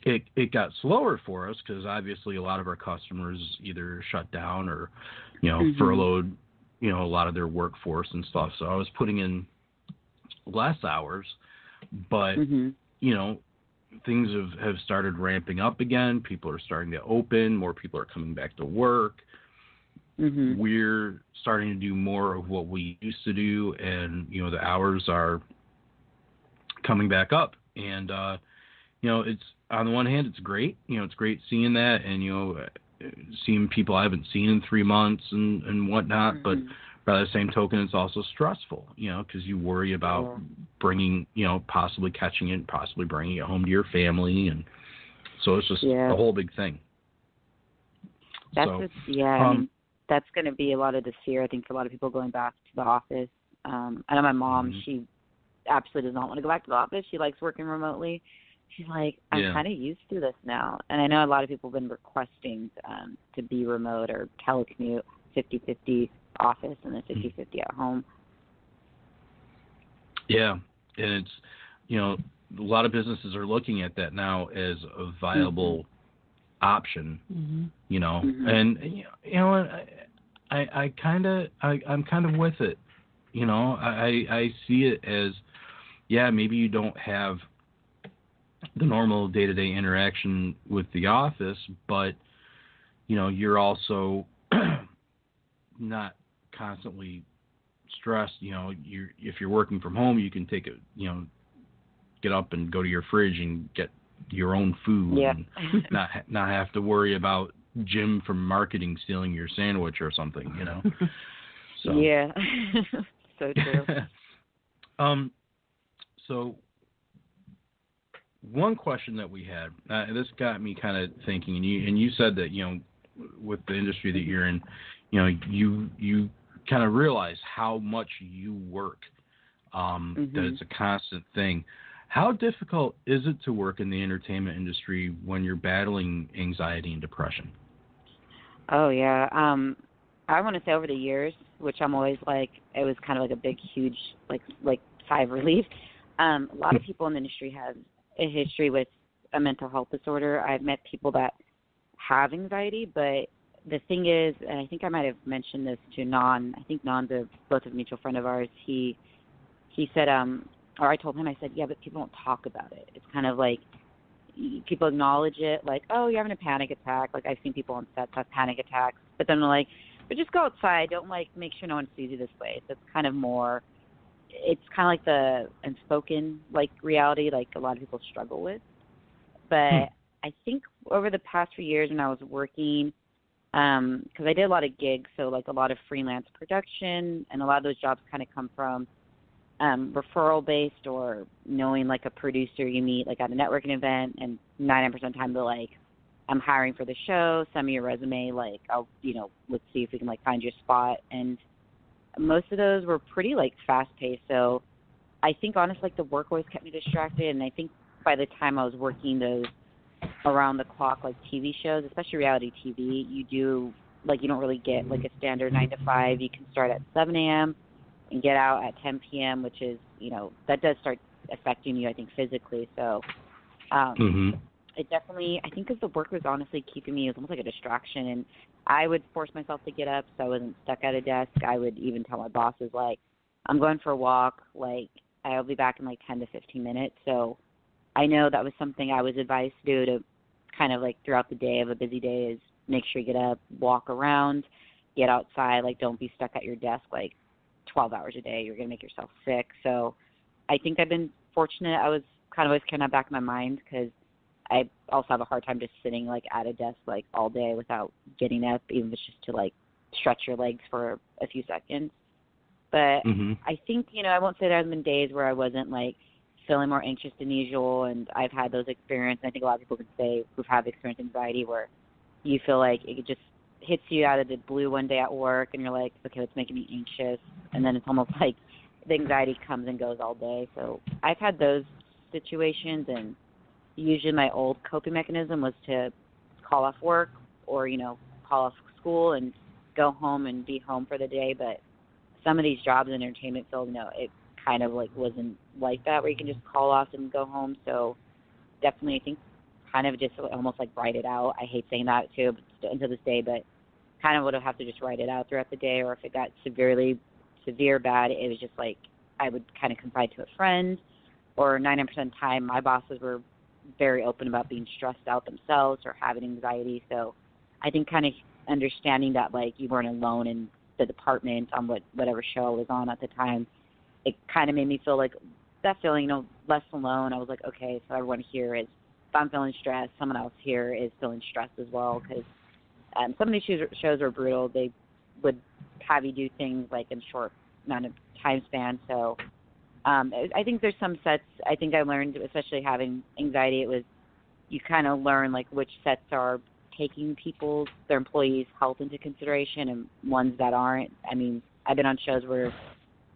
it got slower for us because obviously a lot of our customers either shut down or, furloughed, a lot of their workforce and stuff. So I was putting in less hours, but, things have started ramping up again. People are starting to open. More people are coming back to work. We're starting to do more of what we used to do, and the hours are coming back up. And it's, on the one hand, it's great. It's great seeing that, and seeing people I haven't seen in 3 months and whatnot. But by the same token, it's also stressful, because you worry about bringing, possibly catching it, possibly bringing it home to your family, and so it's just a whole big thing. That's I mean, that's going to be a lot of this year, I think, for a lot of people going back to the office. I know my mom, she absolutely does not want to go back to the office. She likes working remotely. She's like, I'm kind of used to this now. And I know a lot of people have been requesting to be remote or telecommute 50-50 office and then 50-50 at home. Yeah, and it's, a lot of businesses are looking at that now as a viable option, and I'm kind of with it. I see it as, maybe you don't have the normal day-to-day interaction with the office, but you're also not constantly stressed. If you're working from home, you can take get up and go to your fridge and get your own food, and not have to worry about Jim from marketing stealing your sandwich or something, So yeah, so true. So one question that we had, this got me kind of thinking, and you said that with the industry that you're in, you kind of realize how much you work, that it's a constant thing. How difficult is it to work in the entertainment industry when you're battling anxiety and depression? Oh, yeah. I want to say over the years, which I'm always like, it was kind of like a big, huge, like sigh of relief. A lot of people in the industry have a history with a mental health disorder. I've met people that have anxiety, but the thing is, and I think I might have mentioned this to Non. I think Non's both a mutual friend of ours. He said, or I told him, I said, yeah, but people don't talk about it. It's kind of like people acknowledge it, like, oh, you're having a panic attack. Like, I've seen people on sets have panic attacks, but then they're like, but just go outside. Don't, like, make sure no one sees you this way. So it's kind of more, it's kind of like the unspoken, like, reality, like a lot of people struggle with. But I think over the past few years when I was working, because I did a lot of gigs, so, like, a lot of freelance production, and a lot of those jobs kind of come from referral-based or knowing, like, a producer you meet, like, at a networking event, and 99% of the time they're like, I'm hiring for the show, send me your resume, like, I'll, let's see if we can, like, find you a spot. And most of those were pretty, like, fast-paced. So I think, honestly, like, the work always kept me distracted, and I think by the time I was working those around-the-clock, like, TV shows, especially reality TV, you don't really get, like, a standard 9 to 5. You can start at 7 a.m., and get out at 10 p.m., which is, that does start affecting you, I think, physically. So it definitely, I think because the work was honestly keeping me, it was almost like a distraction, and I would force myself to get up so I wasn't stuck at a desk. I would even tell my bosses, like, I'm going for a walk, like, I'll be back in like 10 to 15 minutes. So I know that was something I was advised to do to kind of like throughout the day of a busy day is make sure you get up, walk around, get outside, like don't be stuck at your desk like 12 hours a day. You're going to make yourself sick. So I think I've been fortunate. I was kind of always kind of back in my mind because I also have a hard time just sitting like at a desk like all day without getting up, even if it's just to like stretch your legs for a few seconds. But I think, you know, I won't say there have been days where I wasn't like feeling more anxious than usual, and I've had those experiences. I think a lot of people can say who've had experienced anxiety where you feel like it just hits you out of the blue one day at work and you're like, okay, it's making me anxious. And then it's almost like the anxiety comes and goes all day. So I've had those situations, and usually my old coping mechanism was to call off work or, you know, call off school and go home and be home for the day. But some of these jobs in the entertainment field, you know, it kind of like wasn't like that where you can just call off and go home. So definitely I think kind of just almost like write it out. I hate saying that too until this day, but kind of would have to just write it out throughout the day, or if it got severe bad, it was just like I would kind of confide to a friend, or 99% of the time my bosses were very open about being stressed out themselves or having anxiety. So I think kind of understanding that like you weren't alone in the department on whatever show I was on at the time, it kind of made me feel like that feeling, you know, less alone. I was like, okay, so everyone here is, if I'm feeling stressed, someone else here is feeling stressed as well, because some of these shows were brutal. They would have you do things like in short amount of time span. So I think there's some sets, I think I learned, especially having anxiety, it was you kind of learn like which sets are taking their employees' health into consideration and ones that aren't. I mean, I've been on shows where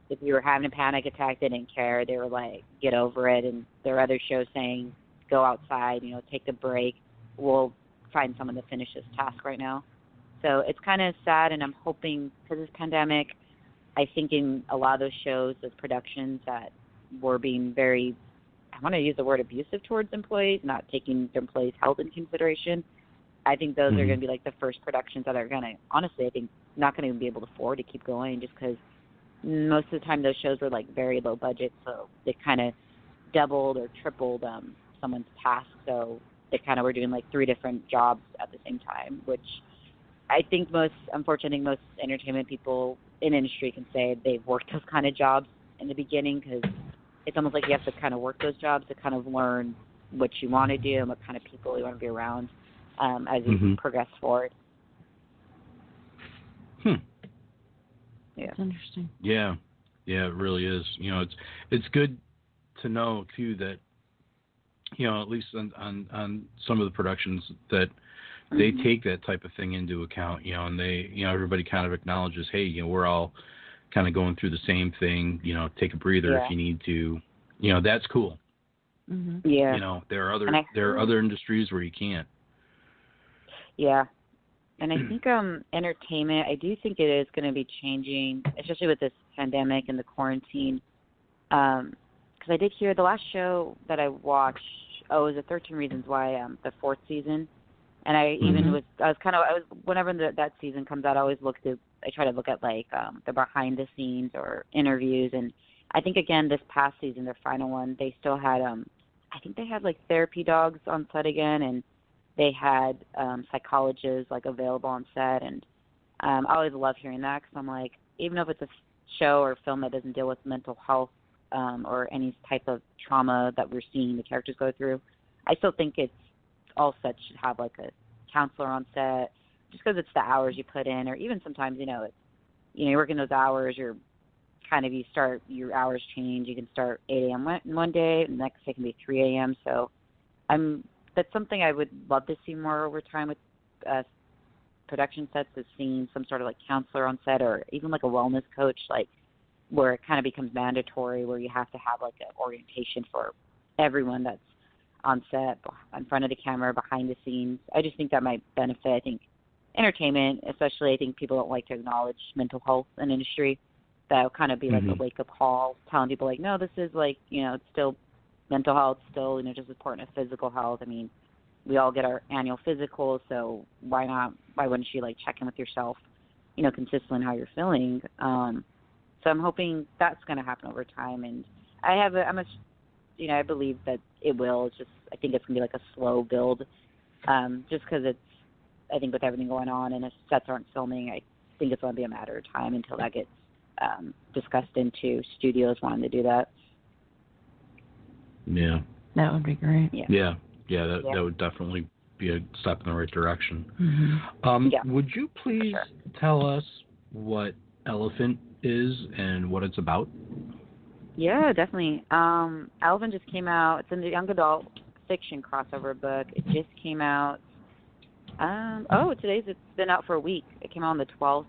if you were having a panic attack, they didn't care. They were like, get over it. And there are other shows saying, go outside, you know, take a break. We'll find someone to finish this task right now. So it's kind of sad, and I'm hoping because of this pandemic, I think in a lot of those shows, those productions that were being very, I want to use the word abusive towards employees, not taking their employees' health into consideration. I think those are going to be like the first productions that are going to, honestly, I think not going to be able to afford to keep going, just because most of the time those shows were like very low budget, so they kind of doubled or tripled someone's task. So they kind of were doing like 3 different jobs at the same time, which I think unfortunately, most entertainment people in industry can say they've worked those kind of jobs in the beginning, because it's almost like you have to kind of work those jobs to kind of learn what you want to do and what kind of people you want to be around as you progress forward. Yeah, it's interesting. Yeah, it really is. You know, it's good to know too that, you know, at least on some of the productions that they take that type of thing into account, you know, and they, you know, everybody kind of acknowledges, hey, you know, we're all kind of going through the same thing, you know, take a breather if you need to, you know, that's cool. Yeah. You know, there are other industries where you can't. Yeah. And I think entertainment, I do think it is going to be changing, especially with this pandemic and the quarantine. Because I did hear the last show that I watched, it was 13 Reasons Why, the 4th season. And I even whenever that season comes out, I try to look at like the behind the scenes or interviews. And I think, again, this past season, their final one, they still had, I think they had like therapy dogs on set again, and they had psychologists like available on set. And I always love hearing that, because I'm like, even if it's a show or film that doesn't deal with mental health or any type of trauma that we're seeing the characters go through, I still think all sets should have like a counselor on set, just because it's the hours you put in, or even sometimes, you know, you're working those hours, you start, your hours change. You can start 8 a.m. one day, and the next day can be 3 a.m. So that's something I would love to see more over time with production sets, is seeing some sort of like counselor on set, or even like a wellness coach, like where it kind of becomes mandatory, where you have to have like an orientation for everyone that's on set, in front of the camera, behind the scenes. I just think that might benefit, I think, entertainment, especially. I think people don't like to acknowledge mental health in industry. That will kind of be like a wake-up call, telling people like, no, this is like, you know, it's still mental health, still, you know, just as important as physical health. I mean, we all get our annual physicals, so why wouldn't you, like, check in with yourself, you know, consistently on how you're feeling? So I'm hoping that's going to happen over time. And I believe that it will. It's just, I think it's going to be like a slow build, just because I think with everything going on and if sets aren't filming, I think it's going to be a matter of time until that gets discussed into studios wanting to do that. Yeah. That would be great. Yeah. That would definitely be a step in the right direction. Mm-hmm. Would you please tell us what Elephant is and what it's about? Yeah, definitely. Elephant just came out. It's a young adult fiction crossover book. It just came out. It's been out for a week. It came out on the 12th.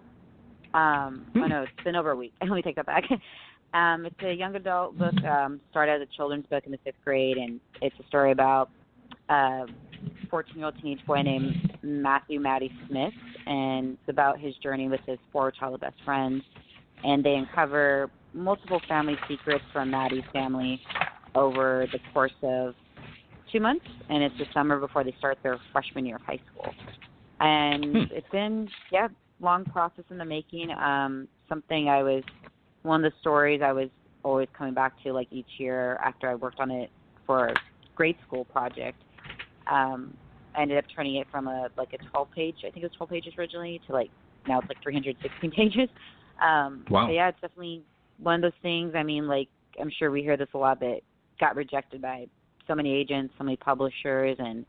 No, it's been over a week. Let me take that back. It's a young adult book, started as a children's book in the 5th grade, and it's a story about a 14-year-old teenage boy named Matty Smith, and it's about his journey with his former childhood best friend, and they uncover multiple family secrets from Matty's family over the course of 2 months, and it's the summer before they start their freshman year of high school. And it's been, long process in the making. One of the stories I was always coming back to, like, each year after I worked on it for a grade school project. I ended up turning it from a 12-page, I think it was 12 pages originally, to now it's 316 pages. Wow. But yeah, it's definitely one of those things. I mean, I'm sure we hear this a lot, but got rejected by so many agents, so many publishers, and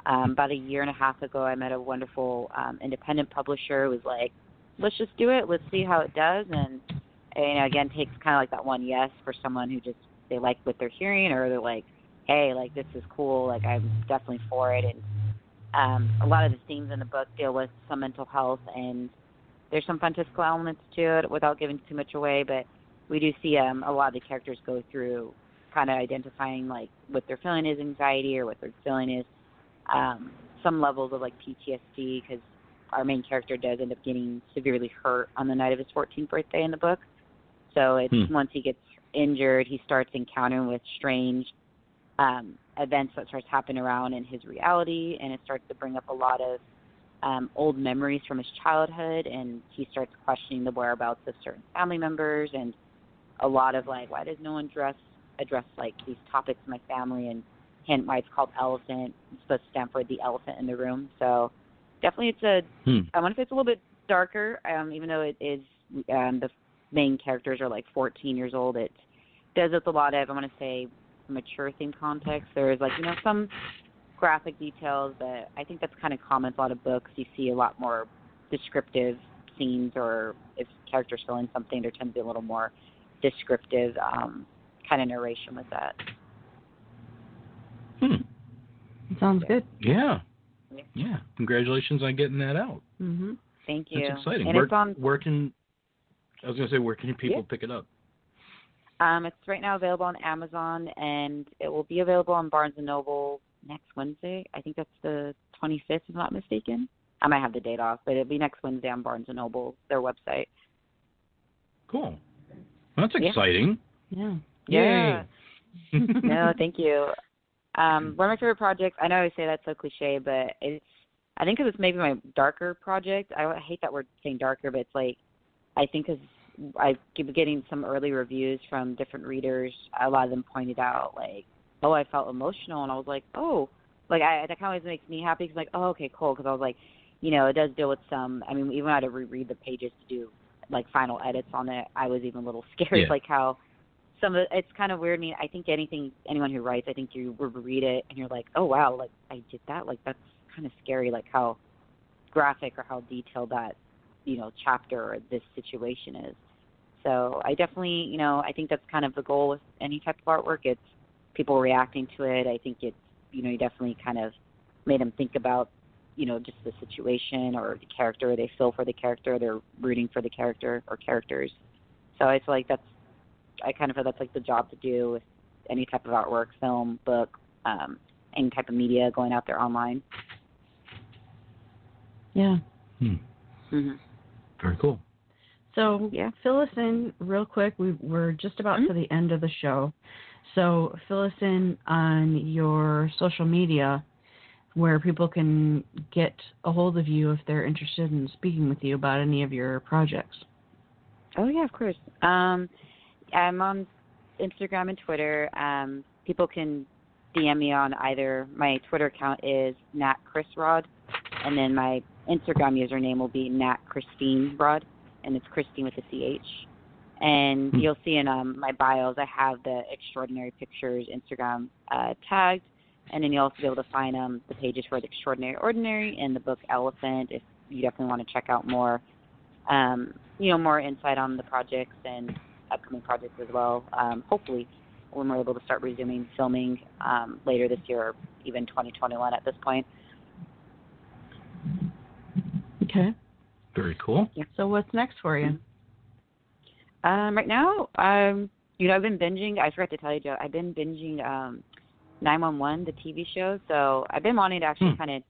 about a year and a half ago, I met a wonderful independent publisher who was like, let's just do it. Let's see how it does. And again, takes kind of like that one yes for someone who just, they like what they're hearing, or they're like, hey, this is cool. I'm definitely for it. And a lot of the themes in the book deal with some mental health, and there's some fantastical elements to it without giving too much away. But we do see a lot of the characters go through kind of identifying what they're feeling is anxiety, or what they're feeling is some levels of PTSD, because our main character does end up getting severely hurt on the night of his 14th birthday in the book. So it's once he gets injured, he starts encountering with strange events that starts happening around in his reality, and it starts to bring up a lot of old memories from his childhood, and he starts questioning the whereabouts of certain family members, and a lot of why does no one address these topics in my family, and hence why it's called Elephant. It's supposed to stand for the elephant in the room. So definitely I want to say it's a little bit darker, even though it is the main characters are 14 years old. It does with a lot of, I want to say, mature theme context. There is some graphic details, but I think that's kind of common with a lot of books. You see a lot more descriptive scenes, or if characters feeling something, there tends to be a little more descriptive kind of narration with that. Sounds good. Yeah. Congratulations on getting that out. Mm-hmm. Thank you. That's exciting. And where can people pick it up? It's right now available on Amazon, and it will be available on Barnes & Noble next Wednesday. I think that's the 25th, if I'm not mistaken. I might have the date off, but it'll be next Wednesday on Barnes & Noble, their website. Cool. That's exciting. Yeah. No, thank you. One of my favorite projects, I know I say that's so cliche, but I think it's maybe my darker project. I hate that word saying darker, but it's I think because I keep getting some early reviews from different readers. A lot of them pointed out I felt emotional, and I was like, oh, that kind of always makes me happy, because okay, cool, because I was it does deal with some, I mean, even when I had to reread the pages to do final edits on it, I was even a little scared, how some of it's kind of weird. I mean, I think anyone who writes, I think you read it and you're like, oh wow, I did that, that's kind of scary, how graphic or how detailed that chapter or this situation is. So I definitely, I think that's kind of the goal with any type of artwork. It's people reacting to it. I think it's, you definitely kind of made them think about, just the situation or the character. They feel for the character. They're rooting for the character or characters. So I feel I kind of feel that's the job to do with any type of artwork, film, book, any type of media going out there online. Yeah. Mm-hmm. Very cool. So fill us in real quick. We're just about to the end of the show. So fill us in on your social media where people can get a hold of you if they're interested in speaking with you about any of your projects. Oh, yeah, of course. I'm on Instagram and Twitter. People can DM me on either. My Twitter account is NatChrisRod, and then my Instagram username will be NatChristineRod, and it's Christine with a CH. And you'll see in my bios I have the Extraordinary Pictures Instagram tagged, and then you'll also be able to find the pages for The Extraordinary Ordinary and the book Elephant if you definitely want to check out more, more insight on the projects and upcoming projects as well. Hopefully when we're able to start resuming filming later this year or even 2021 at this point. Okay. Very cool. Yeah. So what's next for you? Right now, I've been binging. I forgot to tell you, Joe. I've been binging 911, the TV show. So I've been wanting to actually kind of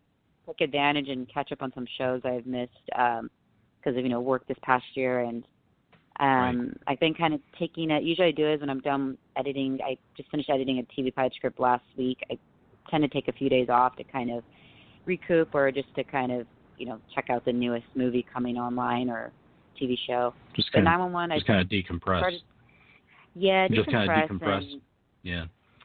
take advantage and catch up on some shows I've missed because of work this past year. And I've been kind of taking it. Usually, I do is when I'm done editing. I just finished editing a TV pilot script last week. I tend to take a few days off to kind of recoup or just to kind of check out the newest movie coming online or TV show. Just kind of Decompress. decompress. Just kind of decompress.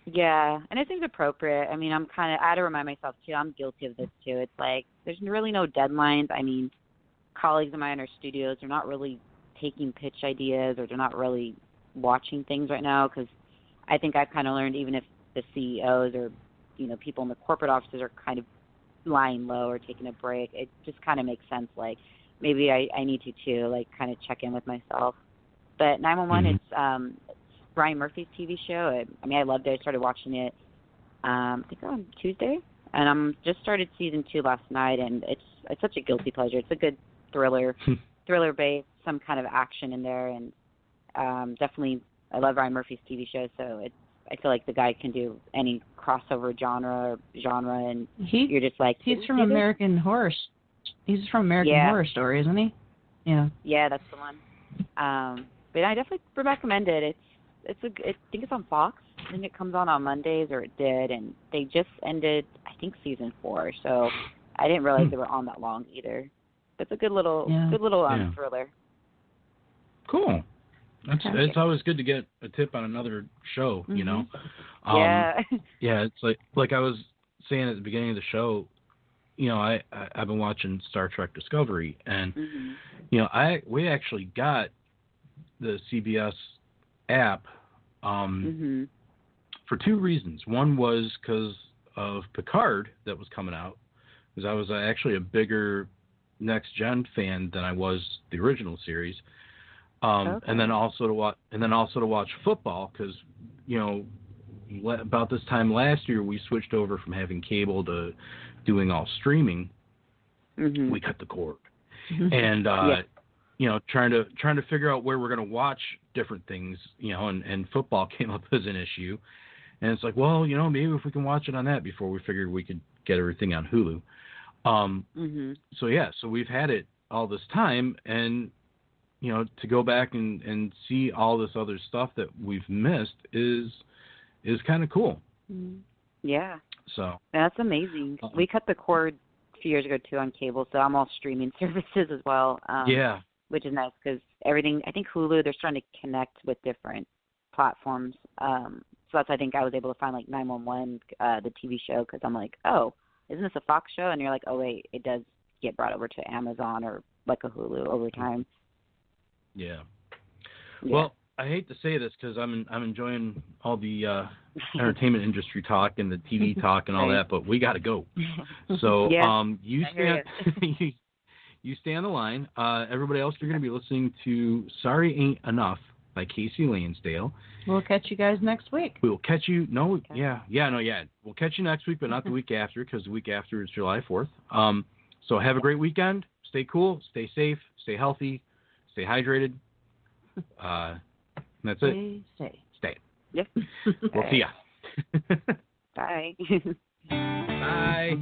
Yeah, and it seems appropriate. I mean, I had to remind myself too. I'm guilty of this too. It's like there's really no deadlines. I mean, colleagues of mine in our studios are not really taking pitch ideas or they're not really watching things right now because I think I've kind of learned even if the CEOs or people in the corporate offices are kind of lying low or taking a break, it just kind of makes sense. Like maybe I need to too, like kind of check in with myself. But 911, it's Ryan Murphy's TV show. I loved it. I started watching it, I think on Tuesday, and I'm just started season 2 last night, and it's such a guilty pleasure. It's a good thriller based, some kind of action in there, and definitely I love Ryan Murphy's TV show. So I feel like the guy can do any crossover genre, and you're just like he's from American Horror. He's from American Horror Story, isn't he? Yeah. Yeah, that's the one. But I definitely recommend it. I think it's on Fox. I think it comes on Mondays, or it did, and they just ended, I think, season 4. So I didn't realize they were on that long either. But it's a good little thriller. Cool. It's always good to get a tip on another show, Yeah. Yeah, it's like I was saying at the beginning of the show, I've been watching Star Trek Discovery, and we actually got the CBS app for 2 reasons. One was because of Picard that was coming out, because I was actually a bigger Next Gen fan than I was the original series. And then also to watch football, because about this time last year we switched over from having cable to doing all streaming. We cut the cord, and trying to figure out where we're going to watch different things, and football came up as an issue, and it's like, well, maybe if we can watch it on that before we figured we could get everything on Hulu. So we've had it all this time, and to go back and see all this other stuff that we've missed is kind of cool. Yeah. So that's amazing. We cut the cord a few years ago too on cable, so I'm all streaming services as well. Which is nice because everything. I think Hulu, they're trying to connect with different platforms. So that's, I think I was able to find like 911, the TV show, because I'm like, oh, isn't this a Fox show? And you're like, oh wait, it does get brought over to Amazon or like a Hulu over time. Yeah. Well, I hate to say this because I'm enjoying all the entertainment industry talk and the TV talk and all that, but we got to go. So you stay on the line. Everybody else, you're going to be listening to Sorry Ain't Enough by Casey Lansdale. We'll catch you guys next week. We will catch you. We'll catch you next week, but not the week after, because the week after is July 4th. So have a great weekend. Stay cool. Stay safe. Stay healthy. Stay hydrated. That's it. Stay. Yep. We'll see ya. Bye. Bye.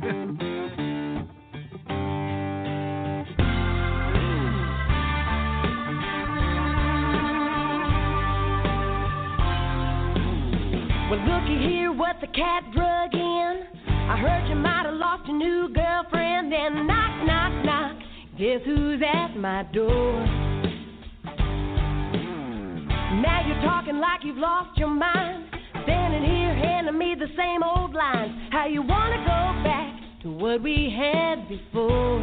Well, looky here what the cat drug in. I heard you might have lost your new girlfriend, then knock, knock, knock. Guess who's at my door? Now you're talking like you've lost your mind, standing here handing me the same old lines. How you wanna go back to what we had before?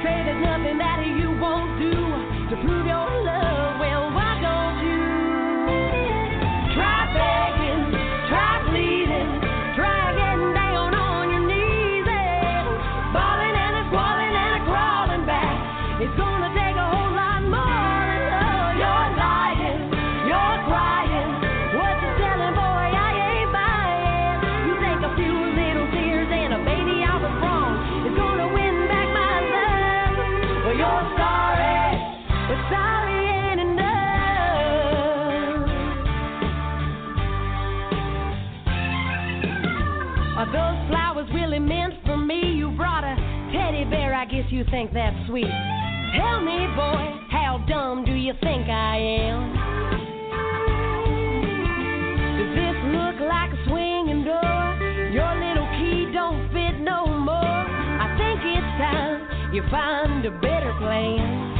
Say there's nothing that you won't do to prove your love. Well, why don't you try begging, try pleading, try getting down on your knees and bawling and a squalling and a crawling back. It's gonna take a whole lot more than love. You're lying, you're crying. What you telling, boy, I ain't buying. You think a few little tears and a baby I was wrong is gonna win back my love. Well, you're sorry, but sorry ain't enough. Are those flowers really meant for me? You brought a teddy bear, I guess you think that's sweet. Tell me, boy, how dumb do you think I am? Does this look like a swinging door? Your little key don't fit no more. I think it's time you find a better plan.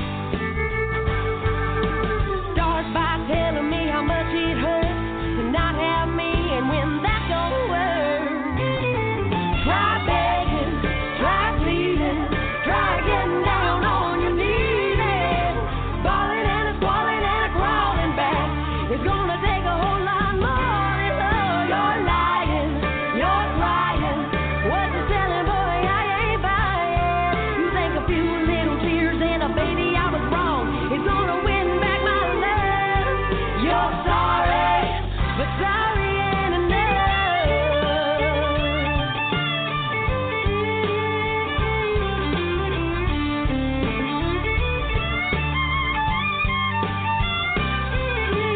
Start by telling me how much it hurts to not have me, and when that don't work, try begging, try pleading, try getting down on your knees and bawling and a squalling and a crawling back. It's gonna take a whole lot more than love. You're lying, you're crying. What you telling, boy, I ain't buying. You think a few little tears and a baby I was wrong is gonna win back my love. You're sorry, but sorry ain't enough.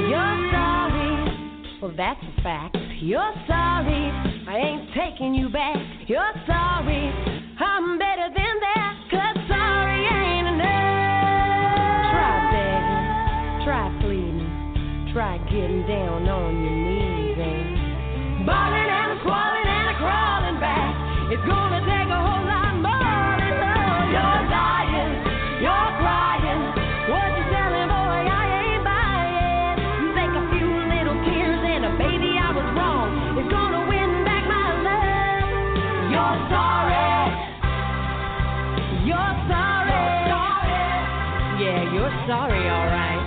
You're sorry, well that's a fact. You're sorry, I ain't taking you back. You're sorry, I'm better than that, 'cause sorry ain't enough. Try begging, try pleading, try getting down on your knees and bawling and a squalling and a crawling back. It's gonna take a whole lot more than love. You're lying, you're crying. What you telling, boy, I ain't buying. You think a few little tears and a baby I was wrong is gonna win back my love. You're sorry, you're sorry. Yeah, you're sorry, all right.